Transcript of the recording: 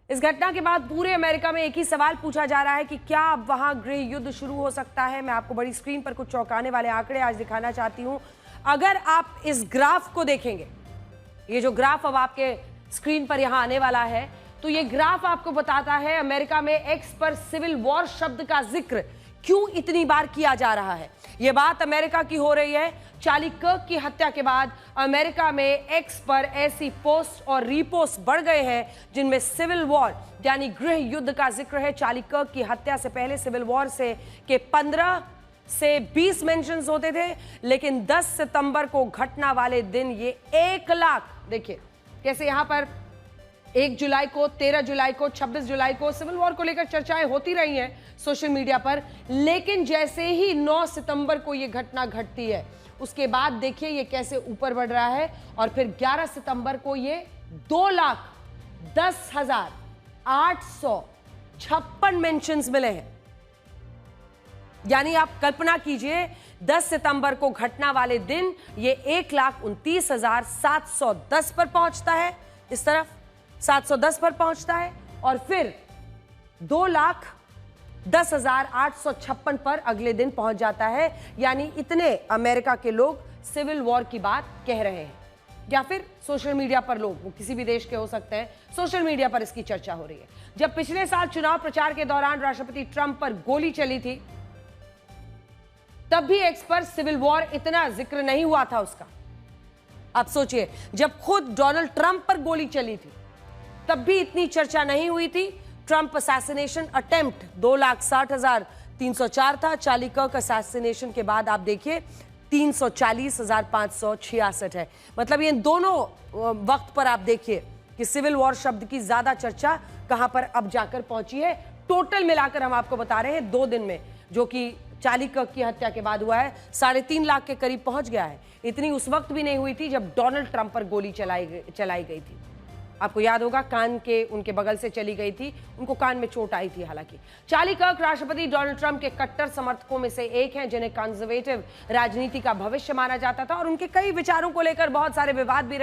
इस घटना के बाद पूरे अमेरिका में एक ही सवाल पूछा जा रहा है कि क्या अब वहां गृह युद्ध शुरू हो सकता है। मैं आपको बड़ी स्क्रीन पर कुछ चौंकाने वाले आंकड़े आज दिखाना चाहती हूं। अगर आप इस ग्राफ को देखेंगे, ये जो ग्राफ अब आपके स्क्रीन पर यहां आने वाला है, तो ये ग्राफ आपको बताता है अमेरिका में एक्स पर सिविल वॉर शब्द का जिक्र क्यों इतनी बार किया जा रहा है। यह बात अमेरिका की हो रही है। चार्ली कर्क की हत्या के बाद अमेरिका में एक्स पर ऐसी पोस्ट और रीपोस्ट बढ़ गए हैं जिनमें सिविल वॉर यानी गृह युद्ध का जिक्र है। चार्ली कर्क की हत्या से पहले सिविल वॉर से के 15 से 20 मेंशंस होते थे, लेकिन 10 सितंबर को घटना वाले दिन ये 1 लाख, देखिए कैसे यहां पर 1 जुलाई को, 13 जुलाई को, 26 जुलाई को सिविल वॉर को लेकर चर्चाएं होती रही हैं सोशल मीडिया पर, लेकिन जैसे ही 9 सितंबर को यह घटना घटती है उसके बाद देखिए ये कैसे ऊपर बढ़ रहा है और फिर 11 सितंबर को ये 2,10,856 मेंशंस मिले हैं। यानी आप कल्पना कीजिए 10 सितंबर को घटना वाले दिन ये 1,29,710 पर पहुंचता है, इस तरफ 710 पर पहुंचता है और फिर 2,10,856 पर अगले दिन पहुंच जाता है। यानी इतने अमेरिका के लोग सिविल वॉर की बात कह रहे हैं, या फिर सोशल मीडिया पर लोग, वो किसी भी देश के हो सकते हैं, सोशल मीडिया पर इसकी चर्चा हो रही है। जब पिछले साल चुनाव प्रचार के दौरान राष्ट्रपति ट्रंप पर गोली चली थी, तब भी एक्स पर सिविल वॉर इतना जिक्र नहीं हुआ था उसका। आप सोचिए, जब खुद डोनाल्ड ट्रंप पर गोली चली थी तब भी इतनी चर्चा नहीं हुई थी। ट्रंप असैसिनेशन अटेम्प्ट 2,60,304 था। चार्ली कर्क असैसिनेशन के बाद आप देखिए 340,566 है। मतलब ये दोनों वक्त पर आप देखिए कि सिविल वॉर शब्द की ज्यादा चर्चा कहां पर अब जाकर पहुंची है। टोटल मिलाकर हम आपको बता रहे हैं 2 दिन में, जो कि चार्ली कर्क की हत्या के बाद हुआ है, 3.5 लाख के करीब पहुंच गया है। इतनी उस वक्त भी नहीं हुई थी जब डोनाल्ड ट्रंप पर गोली चलाई गई थी। आपको याद होगा कान के उनके बगल से चली गई थी, उनको कान में चोट आई थी। हालांकि चार्ली कर्क राष्ट्रपति डोनाल्ड ट्रंप के कट्टर समर्थकों में से एक हैं, जिन्हें कंजर्वेटिव राजनीति का भविष्य माना जाता था और उनके कई विचारों को लेकर बहुत सारे विवाद भी